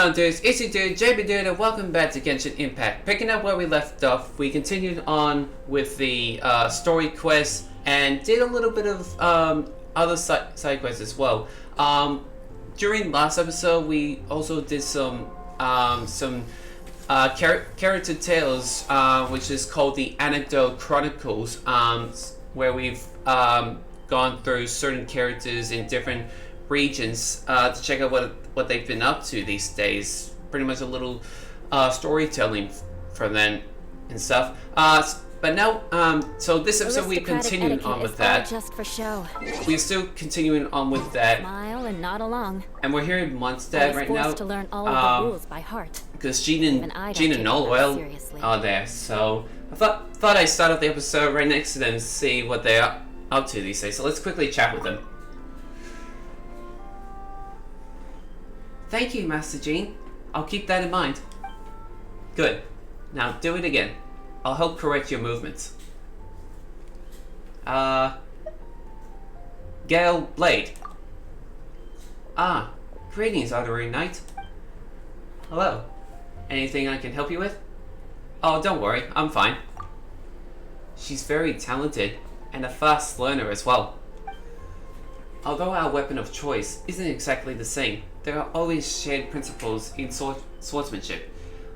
on, dudes? It's your dude, JB Dude, and welcome back to Genshin Impact. Picking up where we left off, we continued on with the story quest and did a little bit of other side quests as well. During last episode, we also did some character tales, which is called the Anecdote Chronicles, where we've gone through certain characters in different regions to check out what they've been up to these days. Pretty much a little storytelling for them and stuff. But now, so this episode we continuing on with that. Just for show. We're still continuing on with that. Smile and nod along. And we're here in Mondstadt right now. To learn all of the rules by heart. Because Gene and Noel are there, so I thought I'd start off the episode right next to them to see what they're up to these days. So let's quickly chat with them. Thank you, Master Gene. I'll keep that in mind. Good. Now do it again. I'll help correct your movements. Gale Blade. Greetings, Artery Knight. Hello. Anything I can help you with? Oh, don't worry, I'm fine. She's very talented, and a fast learner as well. Although our weapon of choice isn't exactly the same, there are always shared principles in swordsmanship.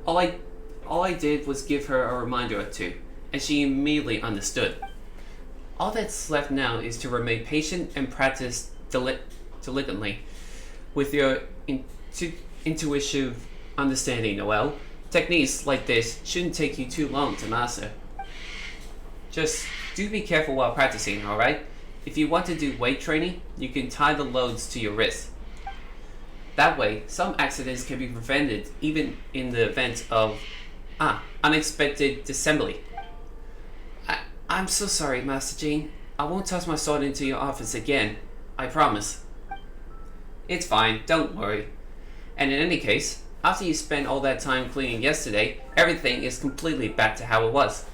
All I did was give her a reminder or two, and she immediately understood. All that's left now is to remain patient and practice diligently. With your intuitive understanding, Noel, techniques like this shouldn't take you too long to master. Just do be careful while practicing, alright? If you want to do weight training, you can tie the loads to your wrist. That way, some accidents can be prevented even in the event of unexpected disassembly. I'm so sorry, Master Gene. I won't toss my sword into your office again. I promise. It's fine, don't worry. And in any case, after you spent all that time cleaning yesterday, everything is completely back to how it was.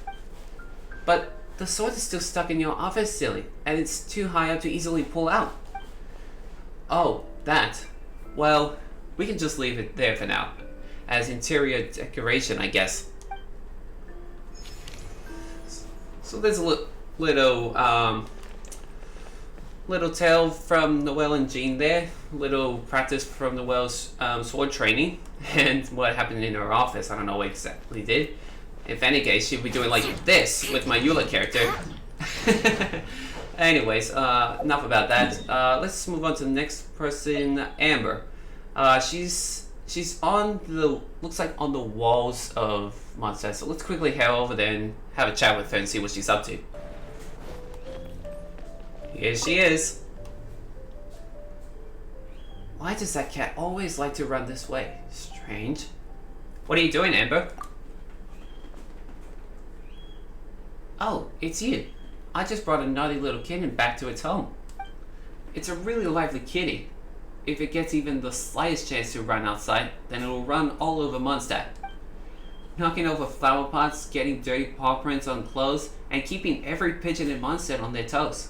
But the sword is still stuck in your office, silly, and it's too high up to easily pull out. Oh, that. Well, we can just leave it there for now, as interior decoration, I guess. So there's a little tale from Noel and Jean there, little practice from Noel's sword training, and what happened in her office. I don't know what exactly did. If any case, she'll be doing like this with my Eula character. Anyways, enough about that. Let's move on to the next person, Amber. She's on the, looks like on the walls of Mondstadt. So let's quickly head over there and have a chat with her and see what she's up to. Here she is. Why does that cat always like to run this way? Strange. What are you doing, Amber? Oh, it's you. I just brought a naughty little kitten back to its home. It's a really lively kitty. If it gets even the slightest chance to run outside, then it will run all over Mondstadt. Knocking over flower pots, getting dirty paw prints on clothes, and keeping every pigeon in Mondstadt on their toes.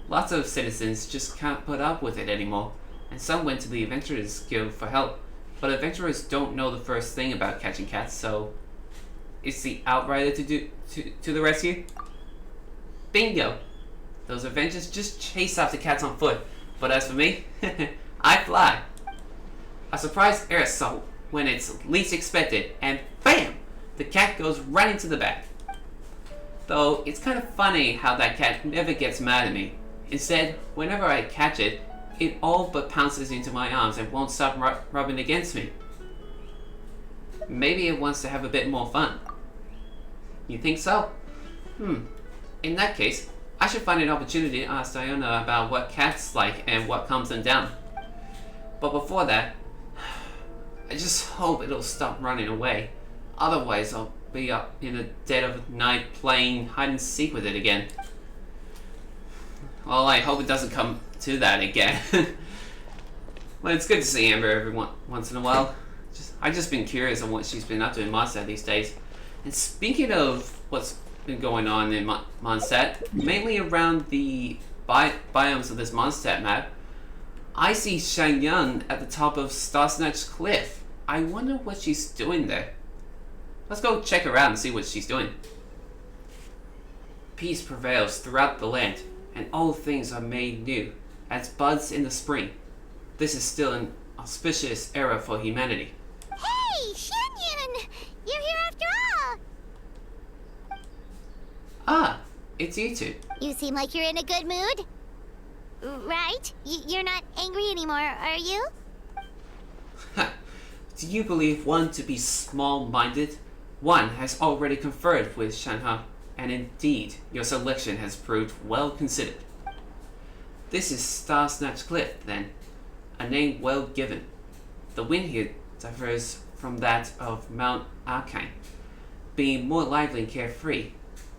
Lots of citizens just can't put up with it anymore, and some went to the Adventurers Guild for help. But adventurers don't know the first thing about catching cats, so it's the Outrider to the rescue? Bingo! Those Avengers just chase after cats on foot, but as for me, I fly. A surprise air assault when it's least expected, and BAM! The cat goes right into the back. Though it's kind of funny how that cat never gets mad at me. Instead, whenever I catch it, it all but pounces into my arms and won't stop rubbing against me. Maybe it wants to have a bit more fun. You think so? In that case, I should find an opportunity to ask Diana about what cats like and what calms them down. But before that, I just hope it'll stop running away. Otherwise, I'll be up in the dead of night playing hide and seek with it again. Well, I hope it doesn't come to that again. Well, it's good to see Amber every once in a while. I've just been curious on what she's been up to in Mondstadt these days. And speaking of what's been going on in Mondstadt, mainly around the biomes of this Mondstadt map, I see Xianyun at the top of Starsnatch Cliff. I wonder what she's doing there. Let's go check her out and see what she's doing. Peace prevails throughout the land, and all things are made new, as buds in the spring. This is still an auspicious era for humanity. Hey, Xianyun! You're here after all! Ah, it's you two. You seem like you're in a good mood. Right? You're not angry anymore, are you? Do you believe one to be small-minded? One has already conferred with Shanha, and indeed, your selection has proved well considered. This is Star Snatch Cliff, then, a name well given. The wind here differs from that of Mount Arcane, being more lively and carefree,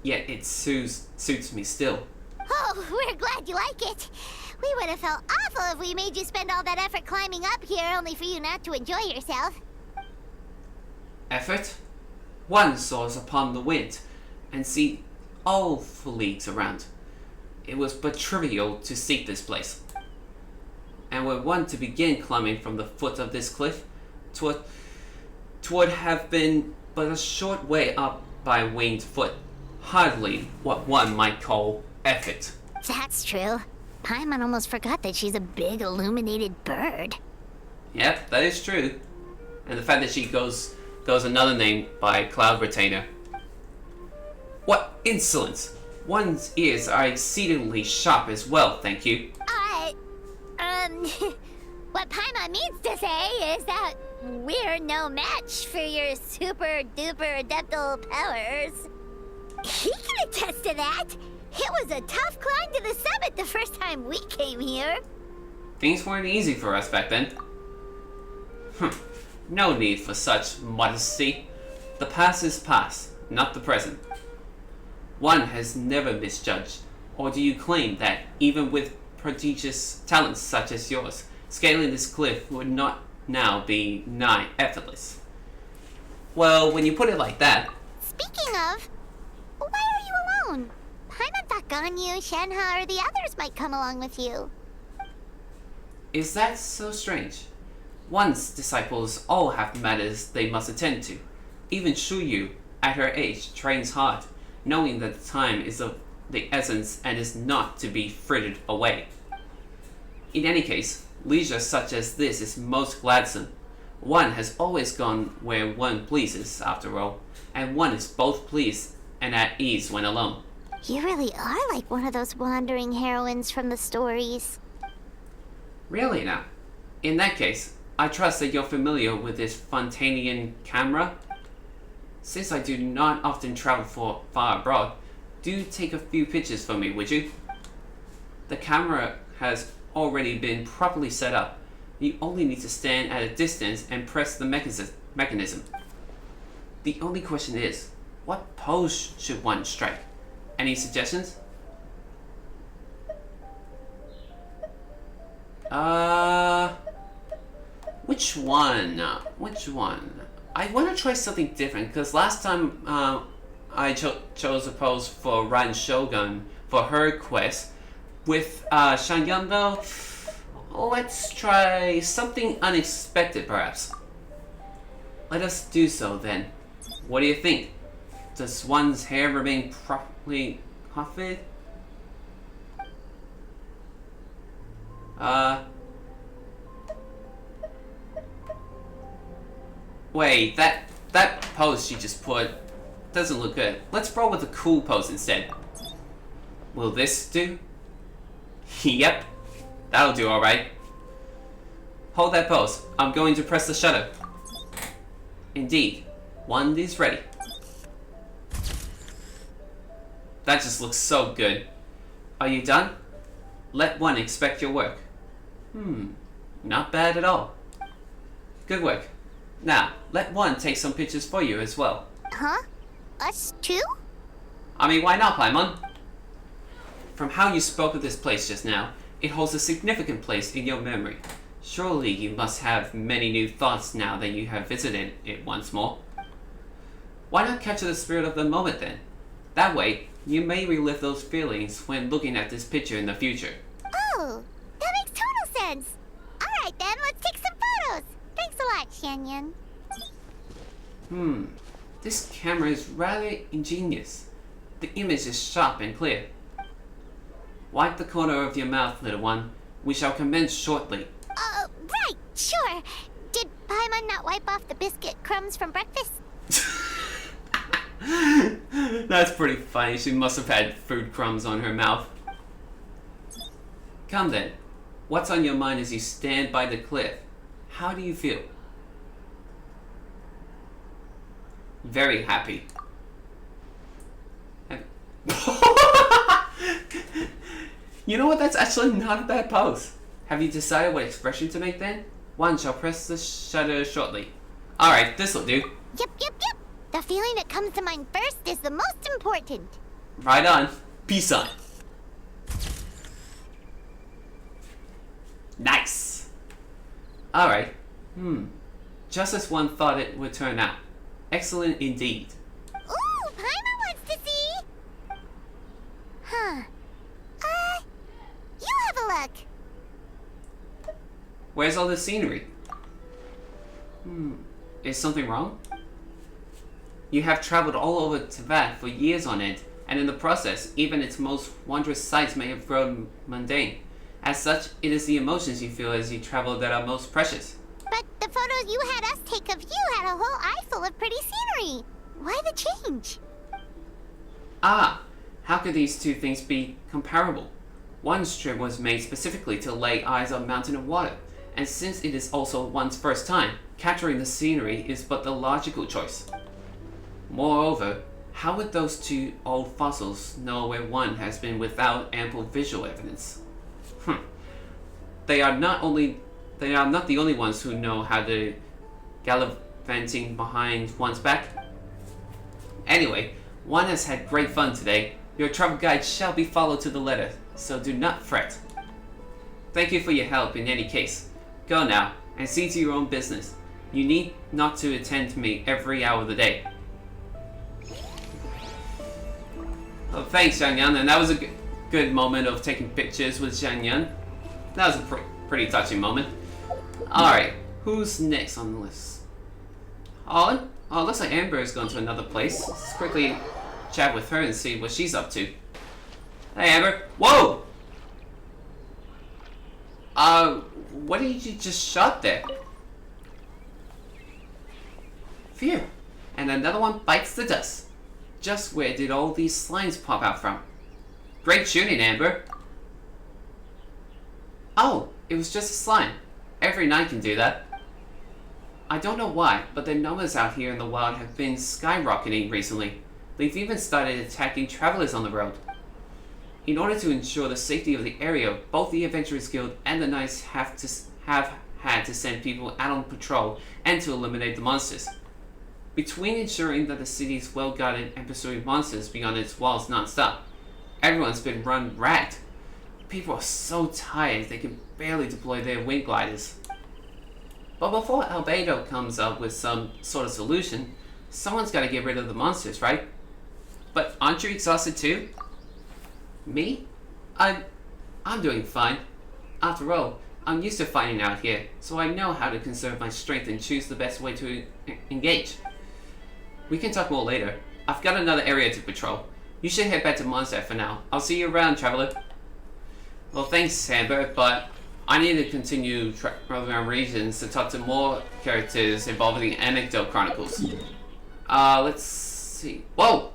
yet it suits me still. Oh, we're glad you like it. We would have felt awful if we made you spend all that effort climbing up here only for you not to enjoy yourself. Effort? One soars upon the wind, and see all for leagues around. It was but trivial to seek this place. And were one to begin climbing from the foot of this cliff, 'twould have been but a short way up by winged foot, hardly what one might call effort. That's true. Paimon almost forgot that she's a big illuminated bird. Yep, that is true. And the fact that she goes another name by Cloud Retainer. What insolence! One's ears are exceedingly sharp as well, thank you. What Paimon means to say is that we're no match for your super duper adeptal powers. He can attest to that. It was a tough climb to the summit the first time we came here. Things weren't easy for us back then. No need for such modesty. The past is past, not the present. One has never misjudged, or do you claim that even with prodigious talents such as yours, scaling this cliff would not now be nigh effortless? Well, when you put it like that... Speaking of, why are you alone? Paimon thought Ganyu, Shenhe, or the others might come along with you. Is that so strange? One's disciples all have matters they must attend to. Even Xianyun, at her age, trains hard, knowing that the time is of the essence and is not to be frittered away. In any case, leisure such as this is most gladsome. One has always gone where one pleases, after all, and one is both pleased and at ease when alone. You really are like one of those wandering heroines from the stories. Really now? In that case, I trust that you're familiar with this Fontanian camera? Since I do not often travel far abroad, do take a few pictures for me, would you? The camera has already been properly set up. You only need to stand at a distance and press the mechanism. The only question is, what pose should one strike? Any suggestions? Which one? I want to try something different, because last time I chose a pose for Ran Shogun for her quest. With Xianyun though, let's try something unexpected perhaps. Let us do so then. What do you think? Does one's hair remain properly coiffed? Wait, that pose she just put doesn't look good. Let's roll with a cool pose instead. Will this do? Yep, that'll do alright. Hold that pose. I'm going to press the shutter. Indeed, one is ready. That just looks so good. Are you done? Let one expect your work. Not bad at all. Good work. Now, let one take some pictures for you as well. Huh? Us too? I mean, why not, Paimon? From how you spoke of this place just now, it holds a significant place in your memory. Surely you must have many new thoughts now that you have visited it once more. Why not capture the spirit of the moment then? That way, you may relive those feelings when looking at this picture in the future. Oh, that makes total sense. Alright then, let's take some photos. Thanks a lot, Xianyun. This camera is rather ingenious. The image is sharp and clear. Wipe the corner of your mouth, little one. We shall commence shortly. Right, sure. Did Paimon not wipe off the biscuit crumbs from breakfast? That's pretty funny. She must have had food crumbs on her mouth. Come then. What's on your mind as you stand by the cliff? How do you feel? Very happy. You know what? That's actually not a bad pose. Have you decided what expression to make then? One shall press the shutter shortly. Alright, this'll do. Yep. The feeling that comes to mind first is the most important. Right on. Peace on. Nice. Alright. Just as one thought it would turn out. Excellent indeed. Ooh, Paimon wants to see. Huh. You have a look. Where's all the scenery? Is something wrong? You have traveled all over Tibet for years on end, and in the process, even its most wondrous sights may have grown mundane. As such, it is the emotions you feel as you travel that are most precious. But the photos you had us take of you had a whole eye full of pretty scenery. Why the change? Ah, how could these two things be comparable? One strip was made specifically to lay eyes on mountain and water, and since it is also one's first time, capturing the scenery is but the logical choice. Moreover, how would those two old fossils know where one has been without ample visual evidence? They are not the only ones who know how to gallivanting behind one's back. Anyway, one has had great fun today. Your travel guide shall be followed to the letter, so do not fret. Thank you for your help in any case. Go now, and see to your own business. You need not to attend to me every hour of the day. Oh, thanks, Xianyun, and that was a good moment of taking pictures with Xianyun. That was a pretty touching moment. Alright, who's next on the list? Oh, looks like Amber has gone to another place. Let's quickly chat with her and see what she's up to. Hey, Amber. Whoa! What did you just shot there? Phew. And another one bites the dust. Just where did all these slimes pop out from? Great shooting, Amber. Oh, it was just a slime. Every knight can do that. I don't know why, but the numbers out here in the wild have been skyrocketing recently. They've even started attacking travelers on the road. In order to ensure the safety of the area, both the Adventurers Guild and the Knights have had to send people out on patrol and to eliminate the monsters. Between ensuring that the city is well guarded and pursuing monsters beyond its walls non-stop, everyone's been run ragged. People are so tired they can barely deploy their wing gliders. But before Albedo comes up with some sort of solution, someone's got to get rid of the monsters, right? But aren't you exhausted too? Me? I'm doing fine. After all, I'm used to fighting out here, so I know how to conserve my strength and choose the best way to engage. We can talk more later. I've got another area to patrol. You should head back to Mondstadt for now. I'll see you around, traveler. Well, thanks, Amber, but I need to continue traveling around regions to talk to more characters involved in the Anecdote Chronicles. Let's see. Whoa!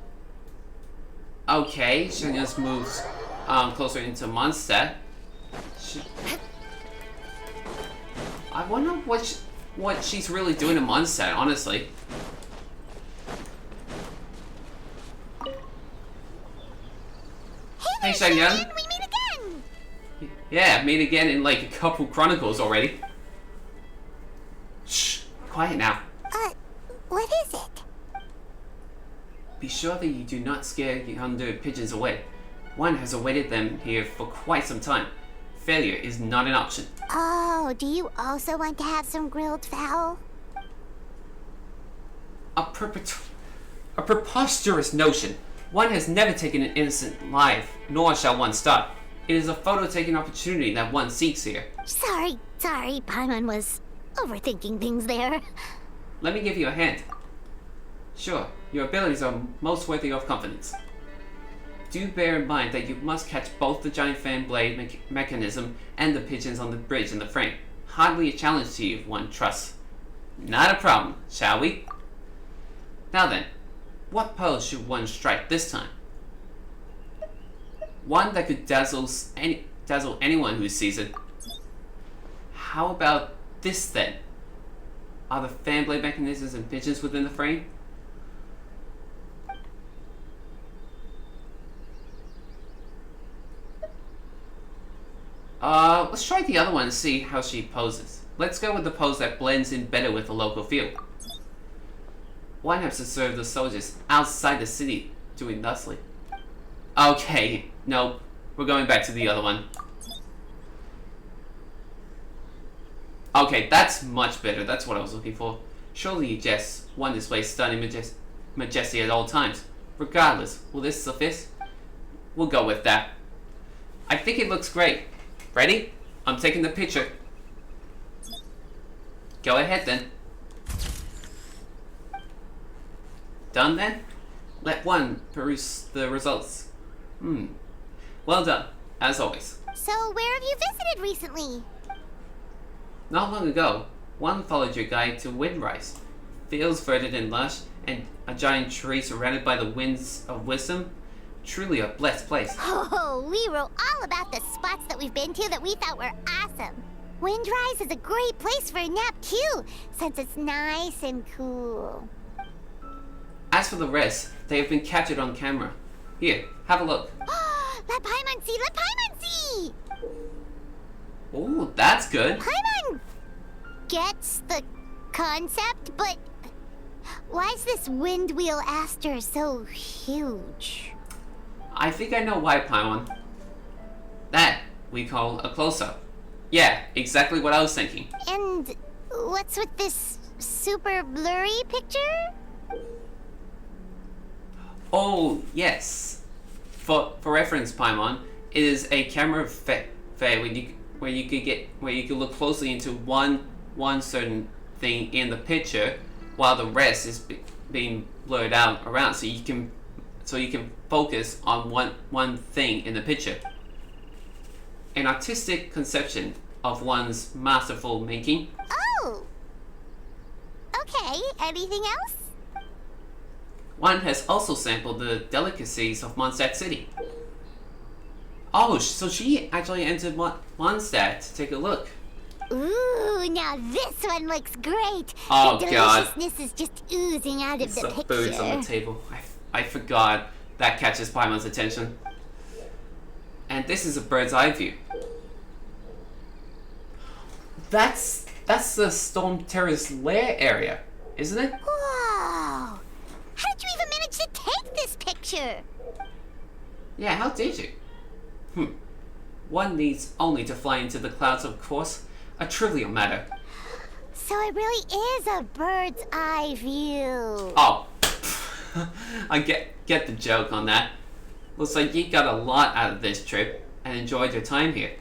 Okay, Xianyun's moves closer into Mondstadt. I wonder what she's really doing in Mondstadt, honestly. Hey, Xianyun! We meet again! Yeah, meet again in like a couple chronicles already. Shh, quiet now. What is it? Be sure that you do not scare yonder pigeons away. One has awaited them here for quite some time. Failure is not an option. Oh, do you also want to have some grilled fowl? A preposterous notion. One has never taken an innocent life, nor shall one start. It is a photo-taking opportunity that one seeks here. Sorry, Paimon was overthinking things there. Let me give you a hint. Sure, your abilities are most worthy of confidence. Do bear in mind that you must catch both the giant fan blade mechanism and the pigeons on the bridge in the frame. Hardly a challenge to you if one trusts. Not a problem, shall we? Now then, what pose should one strike this time? One that could dazzle anyone who sees it. How about this then? Are the fan blade mechanisms and pigeons within the frame? Let's try the other one and see how she poses. Let's go with the pose that blends in better with the local feel. One has to serve the soldiers outside the city, doing thusly. Okay, no, we're going back to the other one. Okay, that's much better, that's what I was looking for. Surely you just one displays stunning majesty at all times. Regardless, will this suffice? We'll go with that. I think it looks great. Ready? I'm taking the picture. Go ahead then. Done then? Let one peruse the results. Well done, as always. So, where have you visited recently? Not long ago, one followed your guide to Windrise. Fields verdant and lush, and a giant tree surrounded by the winds of wisdom. Truly a blessed place. Oh, we wrote all about the spots that we've been to that we thought were awesome. Windrise is a great place for a nap too, since it's nice and cool. As for the rest, they have been captured on camera. Here, have a look. Let Paimon see! Let Paimon see! Ooh, that's good. Paimon gets the concept, but why is this wind wheel Aster so huge? I think I know why, Paimon. That we call a close-up. Yeah, exactly what I was thinking. And what's with this super blurry picture? Oh, yes. For reference, Paimon, it is a camera fair where you could look closely into one certain thing in the picture, while the rest is being blurred out around, so you can focus on one thing in the picture. An artistic conception of one's masterful making. Oh! Okay, anything else? One has also sampled the delicacies of Mondstadt City. Oh, so she actually entered Mondstadt to take a look. Ooh, now this one looks great. Oh, the God. deliciousness is just oozing out of the Some picture. foods on the table. I forgot. That catches Paimon's attention. And this is a bird's eye view. That's the Storm Terrace lair area, isn't it? Whoa! How did you even manage to take this picture? Yeah, how did you? One needs only to fly into the clouds, of course. A trivial matter. So it really is a bird's eye view. Oh, I get the joke on that. Looks like you got a lot out of this trip and enjoyed your time here.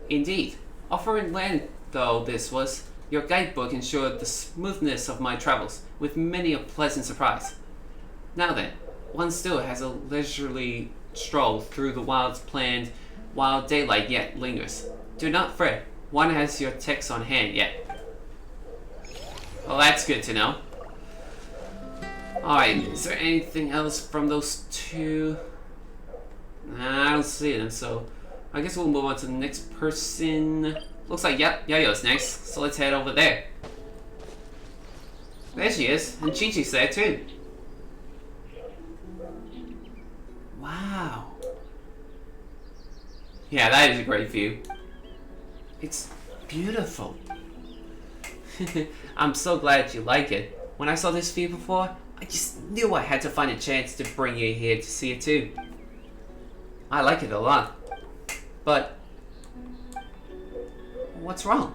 Indeed. Offering land, though this was, your guidebook ensured the smoothness of my travels, with many a pleasant surprise. Now then, one still has a leisurely stroll through the wilds planned while daylight yet lingers. Do not fret, one has your text on hand yet. Well, that's good to know. Alright, is there anything else from those two? Nah, I don't see them, so I guess we'll move on to the next person. Looks like, yep, Yayo's next, so let's head over there. There she is, and Chi-Chi's there too. Wow. Yeah, that is a great view. It's beautiful. I'm so glad you like it. When I saw this view before, I just knew I had to find a chance to bring you here to see it too. I like it a lot. But what's wrong?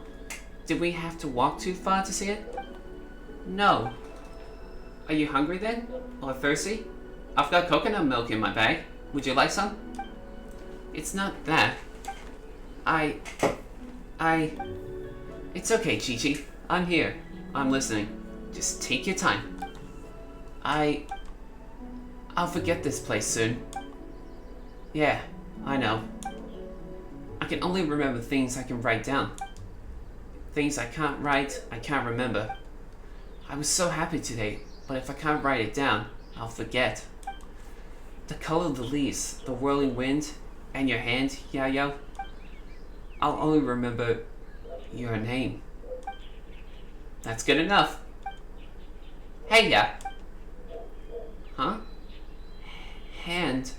Did we have to walk too far to see it? No. Are you hungry then? Or thirsty? I've got coconut milk in my bag. Would you like some? It's not that. It's okay, Chi-Chi. I'm here. I'm listening. Just take your time. I'll forget this place soon. Yeah, I know. I can only remember things I can write down. Things I can't write, I can't remember. I was so happy today, but if I can't write it down, I'll forget. The color of the leaves, the whirling wind, and your hand, Xianyun. I'll only remember your name. That's good enough. Hey, yeah. Huh? Hand.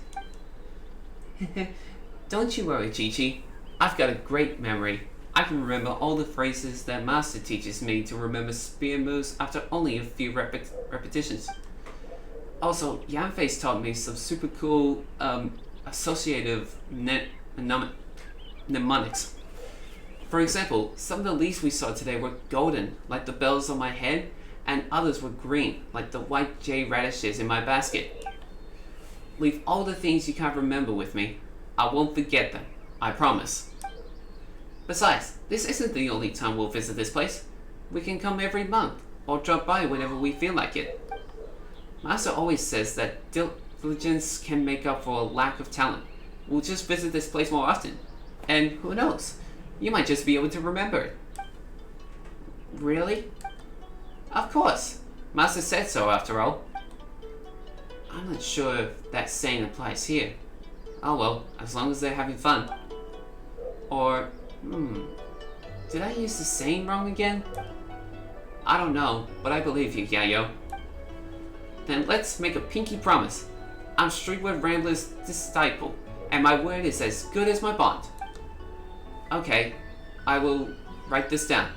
Don't you worry, Chi-Chi. I've got a great memory. I can remember all the phrases that Master teaches me to remember spear moves after only a few repetitions. Also, Yanfei's taught me some super cool associative mnemonics. For example, some of the leaves we saw today were golden, like the bells on my head, and others were green, like the white jade radishes in my basket. Leave all the things you can't remember with me. I won't forget them, I promise. Besides, this isn't the only time we'll visit this place. We can come every month, or drop by whenever we feel like it. Master always says that diligence can make up for a lack of talent. We'll just visit this place more often. And who knows, you might just be able to remember it. Really? Of course. Master said so after all. I'm not sure if that saying applies here. Oh well, as long as they're having fun. Or, did I use the saying wrong again? I don't know, but I believe you, Yayo. Then let's make a pinky promise. I'm Streetwood Rambler's disciple, and my word is as good as my bond. Okay, I will write this down.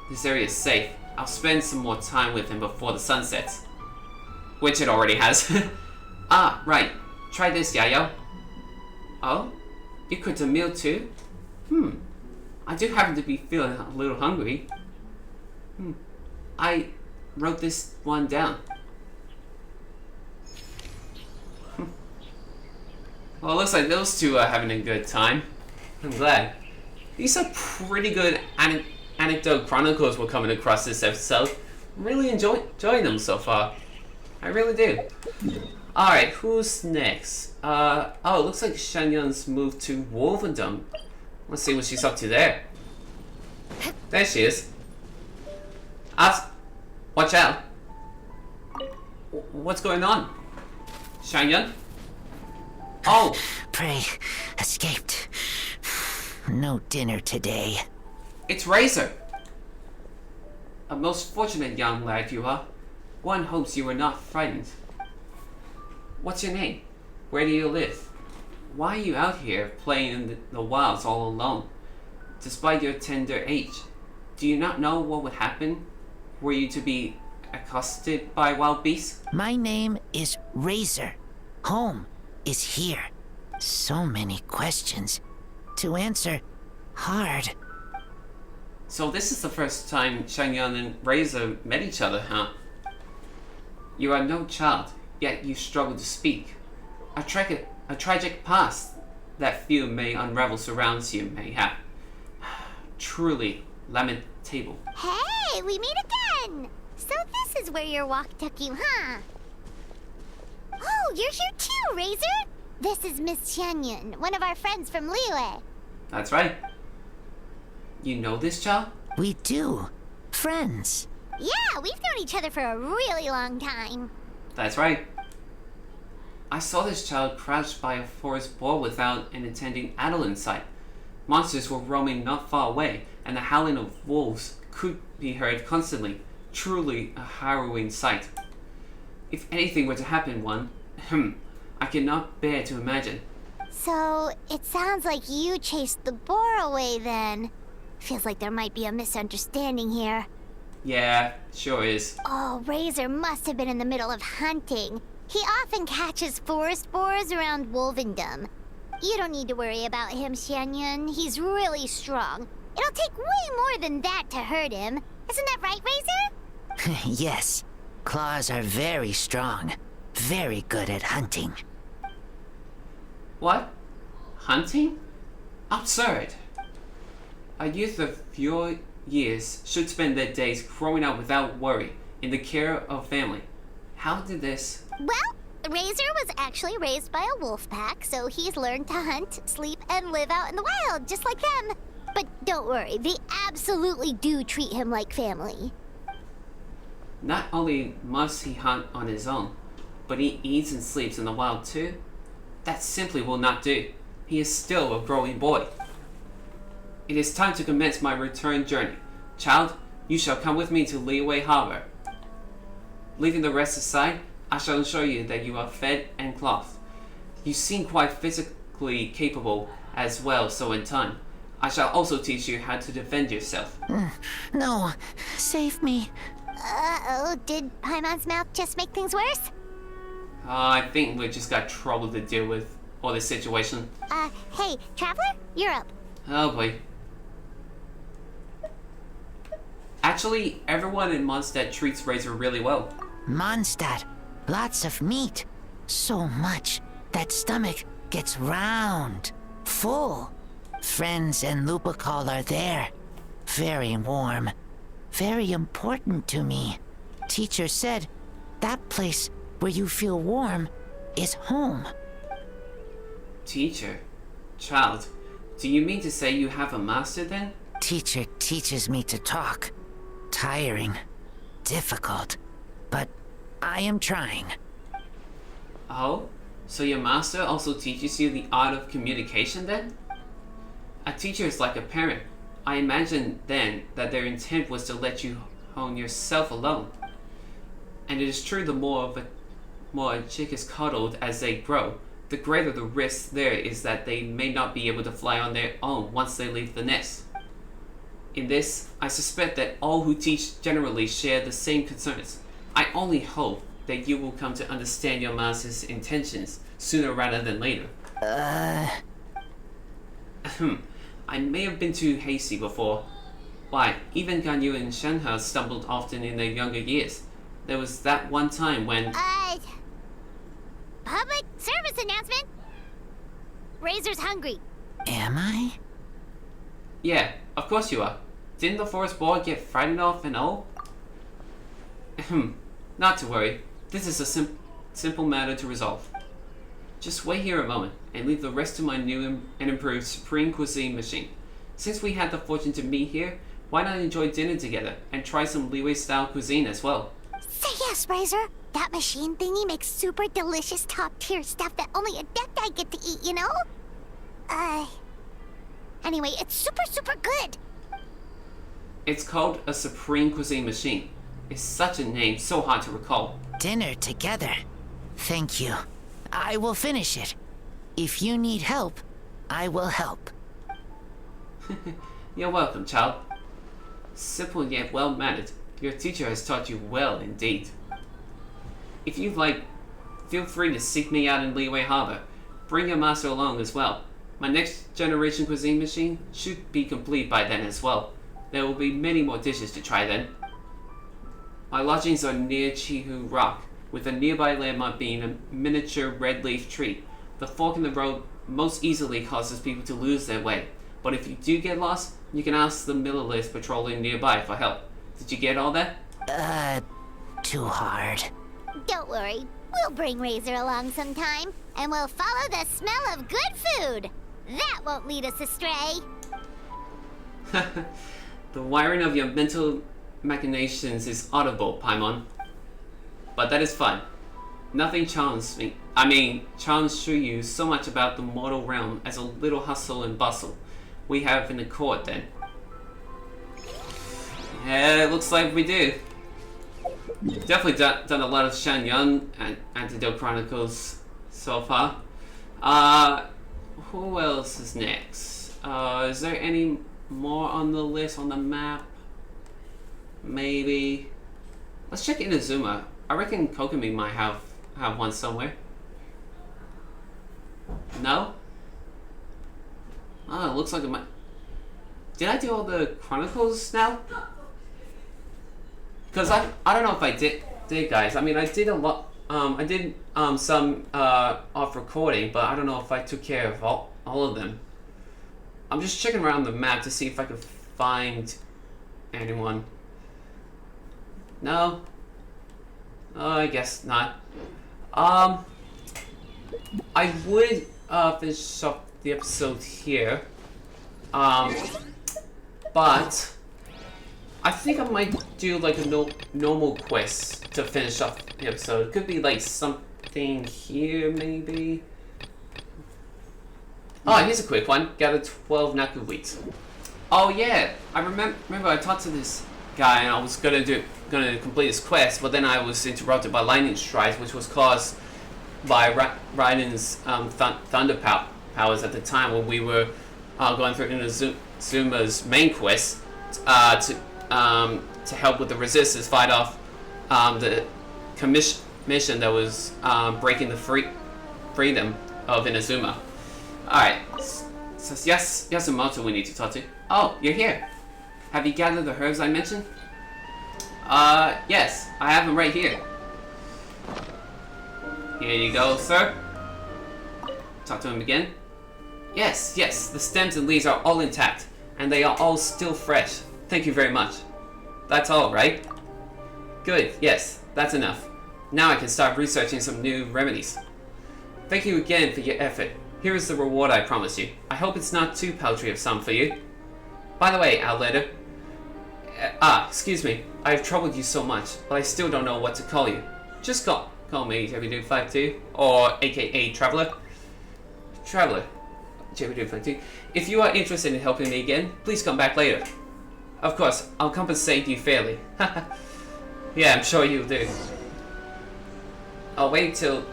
This area is safe. I'll spend some more time with him before the sun sets. Which it already has. Ah, right. Try this, Yayo. Oh? You cooked a meal too? I do happen to be feeling a little hungry. I wrote this one down. Well, it looks like those two are having a good time. I'm glad. These are pretty good Anecdote Chronicles we're coming across this episode. I'm really enjoying them so far. I really do. Alright, who's next? Oh, it looks like Xianyun's moved to Wolvendom. Let's see what she's up to there. There she is. Watch out. What's going on? Xianyun? Oh! Prey escaped. No dinner today. It's Razor! A most fortunate young lad you are. One hopes you are not frightened. What's your name? Where do you live? Why are you out here playing in the wilds all alone? Despite your tender age, do you not know what would happen were you to be accosted by wild beasts? My name is Razor. Home is here. So many questions to answer. Hard. So this is the first time Xianyun and Razor met each other, huh? You are no child, yet you struggle to speak. A tragic past that few may unravel surrounds you, mayhap. Truly lamentable. Hey, we meet again! So this is where your walk took you, huh? Oh, you're here too, Razor! This is Miss Xianyun, one of our friends from Liyue. That's right. You know this child? We do. Friends. Yeah, we've known each other for a really long time. That's right. I saw this child crouched by a forest boar without an attending adult in sight. Monsters were roaming not far away, and the howling of wolves could be heard constantly. Truly a harrowing sight. If anything were to happen, I cannot bear to imagine. So, it sounds like you chased the boar away then. Feels like there might be a misunderstanding here. Yeah, sure is. Oh, Razor must have been in the middle of hunting. He often catches forest boars around Wolvendom. You don't need to worry about him, Xianyun. He's really strong. It'll take way more than that to hurt him. Isn't that right, Razor? Yes. Claws are very strong. Very good at hunting. What? Hunting? Absurd. A youth of your years should spend their days growing up without worry, in the care of family. How did this... Well, Razor was actually raised by a wolf pack, so he's learned to hunt, sleep, and live out in the wild, just like them. But don't worry, they absolutely do treat him like family. Not only must he hunt on his own, but he eats and sleeps in the wild too? That simply will not do. He is still a growing boy. It is time to commence my return journey. Child, you shall come with me to Leeway Harbor. Leaving the rest aside, I shall ensure you that you are fed and clothed. You seem quite physically capable as well, so in time, I shall also teach you how to defend yourself. No, save me. Uh-oh, did Paimon's mouth just make things worse? I think we just got trouble to deal with all this situation. Hey, Traveler, you're up. Oh boy. Actually, everyone in Mondstadt treats Razor really well. Mondstadt, lots of meat. So much that stomach gets round, full. Friends and Lupacol are there. Very warm. Very important to me. Teacher said that place where you feel warm is home. Teacher? Child, do you mean to say you have a master then? Teacher teaches me to talk. Tiring. Difficult. But I am trying. Oh? So your master also teaches you the art of communication then? A teacher is like a parent. I imagine then that their intent was to let you hone yourself alone. And it is true, the more a chick is cuddled as they grow, the greater the risk there is that they may not be able to fly on their own once they leave the nest. In this, I suspect that all who teach generally share the same concerns. I only hope that you will come to understand your master's intentions sooner rather than later. I may have been too hasty before. Why, even Ganyu and Shenhe stumbled often in their younger years. There was that one time when... Public service announcement! Razor's hungry. Am I? Yeah, of course you are. Didn't the forest boy get frightened off and all? Not to worry. This is a simple matter to resolve. Just wait here a moment and leave the rest to my new and improved Supreme Cuisine machine. Since we had the fortune to meet here, why not enjoy dinner together and try some Leeway-style cuisine as well? Say yes, Razor. That machine thingy makes super delicious top-tier stuff that only Adepti get to eat, you know? Anyway, it's super good. It's called a Supreme Cuisine machine. It's such a name, so hard to recall. Dinner together. Thank you. I will finish it. If you need help, I will help. You're welcome, child. Simple yet well-mannered. Your teacher has taught you well indeed. If you'd like, feel free to seek me out in Leeway Harbor. Bring your master along as well. My next generation cuisine machine should be complete by then as well. There will be many more dishes to try then. My lodgings are near Chihu Rock, with a nearby landmark being a miniature red leaf tree. The fork in the road most easily causes people to lose their way, but if you do get lost, you can ask the Millerlist patrolling nearby for help. Did you get all that? Too hard. Don't worry. We'll bring Razor along sometime, and we'll follow the smell of good food. That won't lead us astray. The wiring of your mental machinations is audible, Paimon. But that is fun. Nothing charms Shuyu so much about the mortal realm as a little hustle and bustle we have in the court then. Yeah, it looks like we do. Definitely done a lot of Xianyun and Anecdote Chronicles so far. Who else is next? Is there any more on the list on the map? Maybe. Let's check Inazuma. I reckon Kokomi might have one somewhere. No? Oh, it looks like it might. Did I do all the chronicles now? Because I don't know if I did guys. I mean, I did a lot. I did some off recording, but I don't know if I took care of all of them. I'm just checking around the map to see if I could find anyone. No. I guess not. I would finish up the episode here. But I think I might do like a normal quest to finish up the episode. It could be like something here, maybe. Oh, here's a quick one. Gather 12 Naku wheats. Oh yeah, I remember I talked to this guy and I was gonna complete this quest, but then I was interrupted by lightning strikes, which was caused by Raiden's thunder powers at the time when we were going through Inazuma's main quest to help with the resistance fight off the commission that was breaking the freedom of Inazuma. Alright, so Yasumoto we need to talk to. Oh, you're here. Have you gathered the herbs I mentioned? Yes, I have them right here. Here you go, sir. Talk to him again. Yes, the stems and leaves are all intact, and they are all still fresh. Thank you very much. That's all, right? Good, yes, that's enough. Now I can start researching some new remedies. Thank you again for your effort. Here is the reward I promised you. I hope it's not too paltry of sum for you. By the way, Outlander. Excuse me. I've troubled you so much, but I still don't know what to call you. Just call me JB52, or aka Traveler. Traveler. JB52. If you are interested in helping me again, please come back later. Of course, I'll compensate you fairly. Yeah, I'm sure you'll do. I'll wait till...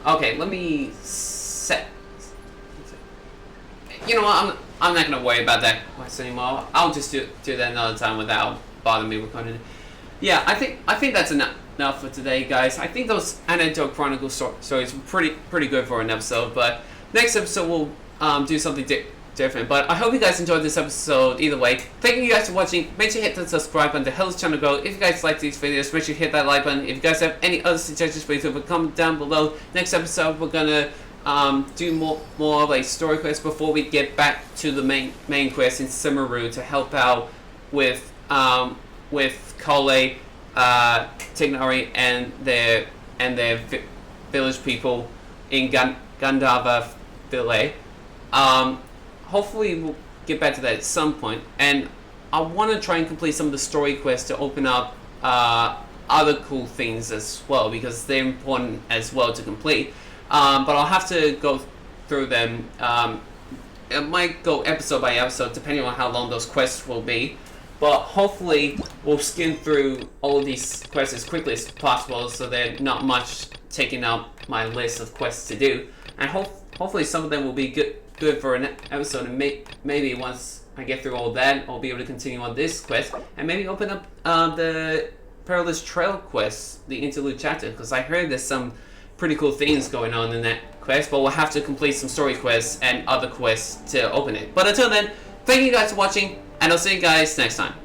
Okay, let me set... You know what, I'm not gonna worry about that quest anymore. I'll just do that another time without bothering me with content. Yeah, I think that's enough for today, guys. I think those Anecdote Chronicle stories were pretty good for an episode, but next episode we'll do something different. But I hope you guys enjoyed this episode either way. Thank you guys for watching. Make sure you hit the subscribe button to help this channel grow. If you guys like these videos, make sure you hit that like button. If you guys have any other suggestions for YouTube, comment down below. Next episode we're gonna do more like story quests before we get back to the main quest in Sumeru to help out with Kole, Tignari and their village people in Gandhava Village. Hopefully we'll get back to that at some point, and I want to try and complete some of the story quests to open up other cool things as well, because they're important as well to complete. But I'll have to go through them. It might go episode by episode depending on how long those quests will be, but hopefully we'll skim through all of these quests as quickly as possible so they're not much taking up my list of quests to do, and hopefully some of them will be good for an episode, and maybe once I get through all that I'll be able to continue on this quest and maybe open up the Perilous Trail quest, the interlude chapter, because I heard there's some pretty cool things going on in that quest, but we'll have to complete some story quests and other quests to open it. But until then, thank you guys for watching, and I'll see you guys next time.